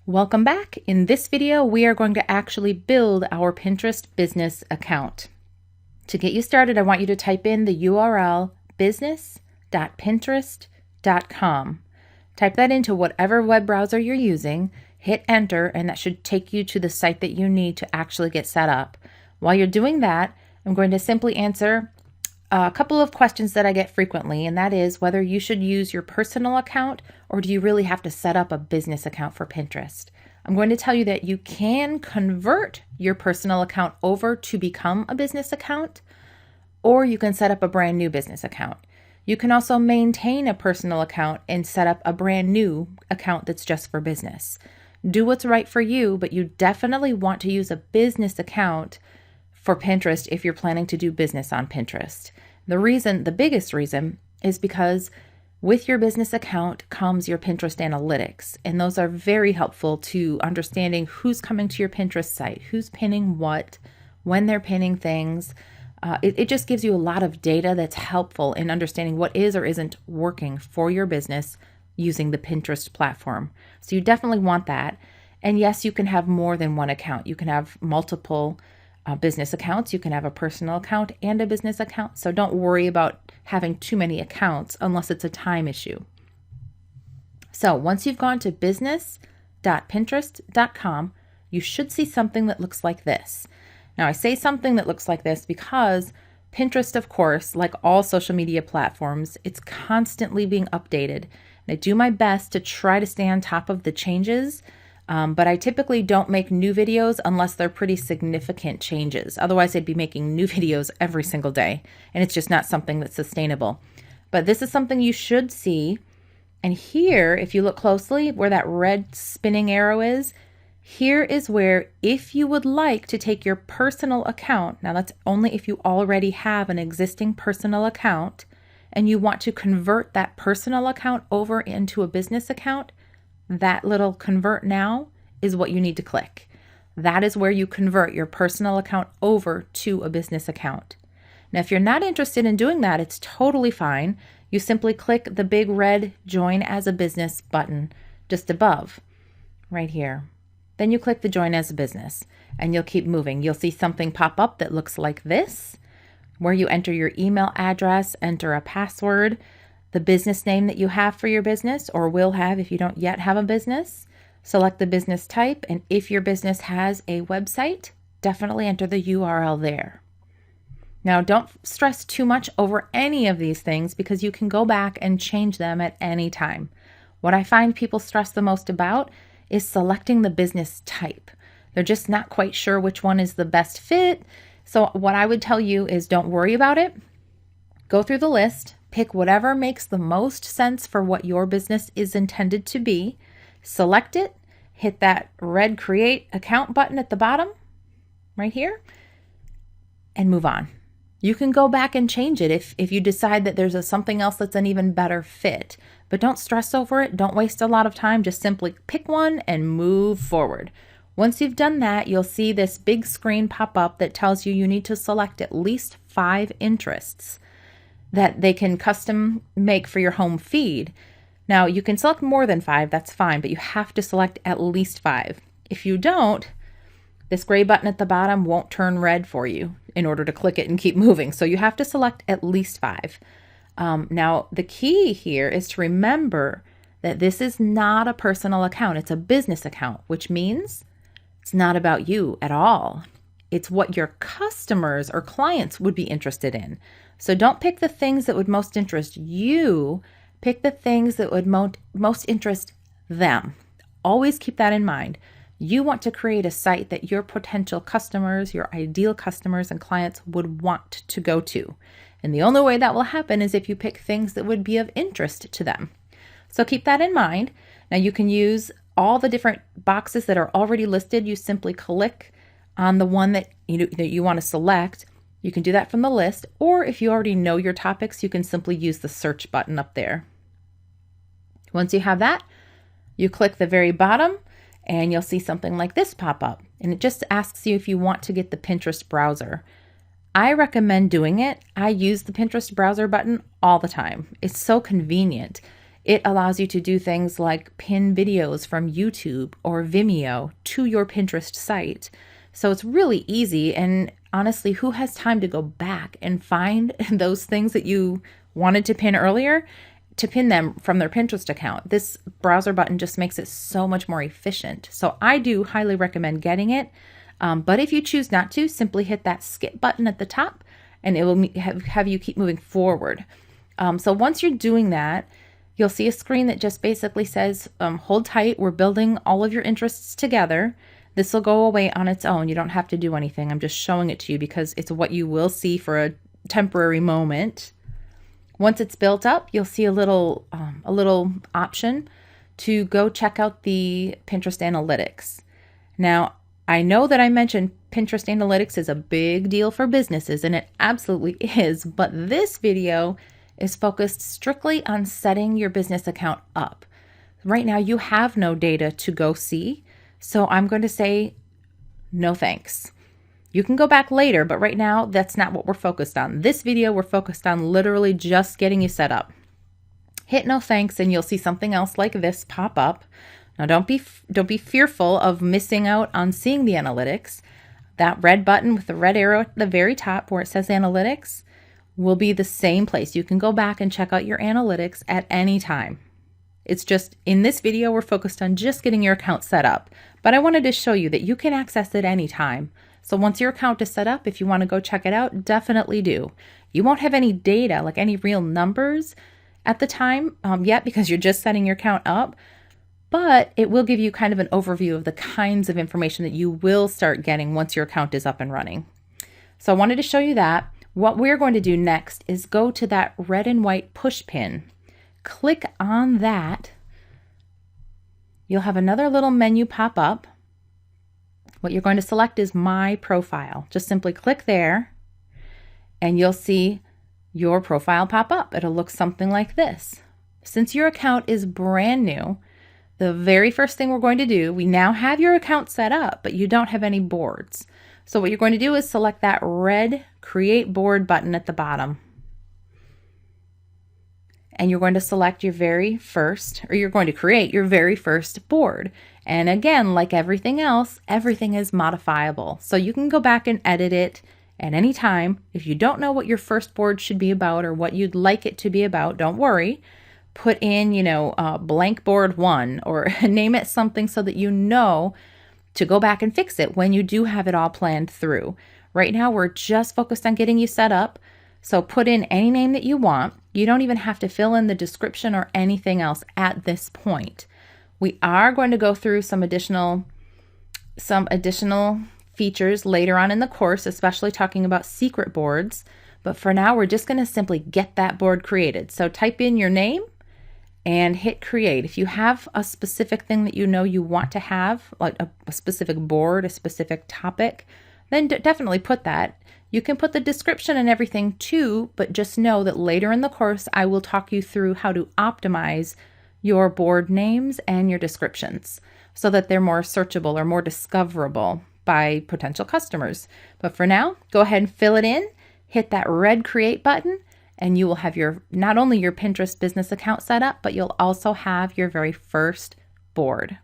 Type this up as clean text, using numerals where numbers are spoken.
Welcome back. In this video, we are going to actually build our Pinterest business account. To get you started, I want you to type in the URL business.pinterest.com. Type that into whatever web browser you're using, hit enter, and that should take you to the site that you need to actually get set up. While you're doing that, I'm going to simply answer a couple of questions that I get frequently, and that is whether you should use your personal account or do you really have to set up a business account for Pinterest. I'm going to tell you that you can convert your personal account over to become a business account, or you can set up a brand new business account. You can also maintain a personal account and set up a brand new account that's just for business. Do what's right for you, but you definitely want to use a business account for Pinterest if you're planning to do business on Pinterest. The biggest reason is because with your business account comes your Pinterest analytics, and those are very helpful to understanding who's coming to your Pinterest site, who's pinning what, when they're pinning things. It just gives you a lot of data that's helpful in understanding what is or isn't working for your business using the Pinterest platform. So you definitely want that. And yes, you can have more than one account. You can have multiple business accounts. You can have a personal account and a business account. So don't worry about having too many accounts unless it's a time issue. So once you've gone to business.pinterest.com, you should see something that looks like this. Now, I say something that looks like this because Pinterest, of course, like all social media platforms, it's constantly being updated. And I do my best to try to stay on top of the changes, but I typically don't make new videos unless they're pretty significant changes. Otherwise, I'd be making new videos every single day, and it's just not something that's sustainable. But this is something you should see. And here, if you look closely, where that red spinning arrow is, here is where, if you would like to take your personal account, now that's only if you already have an existing personal account, and you want to convert that personal account over into a business account, that little convert now is what you need to click. That is where you convert your personal account over to a business account. Now, if you're not interested in doing that, it's totally fine. You simply click the big red Join as a Business button just above, right here. Then you click the Join as a Business, and you'll keep moving. You'll see something pop up that looks like this, where you enter your email address, enter a password, the business name that you have for your business or will have if you don't yet have a business. Select the business type, and if your business has a website, definitely enter the URL there. Now, don't stress too much over any of these things because you can go back and change them at any time. What I find people stress the most about is selecting the business type. They're just not quite sure which one is the best fit. So what I would tell you is don't worry about it. Go through the list, pick whatever makes the most sense for what your business is intended to be, select it, hit that red Create Account button at the bottom, right here, and move on. You can go back and change it if you decide that there's something else that's an even better fit, but don't stress over it. Don't waste a lot of time. Just simply pick one and move forward. Once you've done that, you'll see this big screen pop up that tells you need to select at least 5 interests that they can custom make for your home feed. Now, you can select more than 5, that's fine, but you have to select at least 5. If you don't, this gray button at the bottom won't turn red for you in order to click it and keep moving. So you have to select at least 5. Now, the key here is to remember that this is not a personal account. It's a business account, which means it's not about you at all. It's what your customers or clients would be interested in. So don't pick the things that would most interest you. Pick the things that would most interest them. Always keep that in mind. You want to create a site that your potential customers, your ideal customers and clients would want to go to. And the only way that will happen is if you pick things that would be of interest to them. So keep that in mind. Now you can use all the different boxes that are already listed. You simply click on the one that you want to select. You can do that from the list, or if you already know your topics, you can simply use the search button up there. Once you have that, you click the very bottom and you'll see something like this pop up. And it just asks you if you want to get the Pinterest browser. I recommend doing it. I use the Pinterest browser button all the time. It's so convenient. It allows you to do things like pin videos from YouTube or Vimeo to your Pinterest site. So it's really easy. And honestly, who has time to go back and find those things that you wanted to pin earlier, to pin them from their Pinterest account? This browser button just makes it so much more efficient. So I do highly recommend getting it. But if you choose not to, simply hit that skip button at the top and it will have you keep moving forward. So once you're doing that, you'll see a screen that just basically says, hold tight, we're building all of your interests together. This will go away on its own. You don't have to do anything. I'm just showing it to you because it's what you will see for a temporary moment. Once it's built up, you'll see a little option to go check out the Pinterest Analytics. Now, I know that I mentioned Pinterest Analytics is a big deal for businesses, and it absolutely is, but this video is focused strictly on setting your business account up. Right now, you have no data to go see, so I'm going to say no thanks. You can go back later, but right now, that's not what we're focused on. This video, we're focused on literally just getting you set up. Hit no thanks, and you'll see something else like this pop up. Now, don't be fearful of missing out on seeing the analytics. That red button with the red arrow at the very top where it says analytics will be the same place. You can go back and check out your analytics at any time. It's just in this video, we're focused on just getting your account set up, but I wanted to show you that you can access it anytime. So once your account is set up, if you want to go check it out, definitely do. You won't have any data, like any real numbers at the time yet, because you're just setting your account up, but it will give you kind of an overview of the kinds of information that you will start getting once your account is up and running. So I wanted to show you that. What we're going to do next is go to that red and white push pin. Click on that. You'll have another little menu pop up. What you're going to select is My Profile. Just simply click there and you'll see your profile pop up. It'll look something like this. Since your account is brand new, the very first thing we're going to do, we now have your account set up, but you don't have any boards. So what you're going to do is select that red Create Board button at the bottom. And you're going to select your very first, or you're going to create your very first board. And again, like everything else, everything is modifiable. So you can go back and edit it at any time. If you don't know what your first board should be about or what you'd like it to be about, don't worry. Put in, blank board 1 or name it something so that you know to go back and fix it when you do have it all planned through. Right now, we're just focused on getting you set up. So put in any name that you want. You don't even have to fill in the description or anything else at this point. We are going to go through some additional features later on in the course, especially talking about secret boards. But for now, we're just going to simply get that board created. So type in your name and hit create. If you have a specific thing that you want to have, like a specific board, a specific topic, then definitely put that. You can put the description and everything too, but just know that later in the course, I will talk you through how to optimize your board names and your descriptions so that they're more searchable or more discoverable by potential customers. But for now, go ahead and fill it in, hit that red create button, and you will have not only your Pinterest business account set up, but you'll also have your very first board.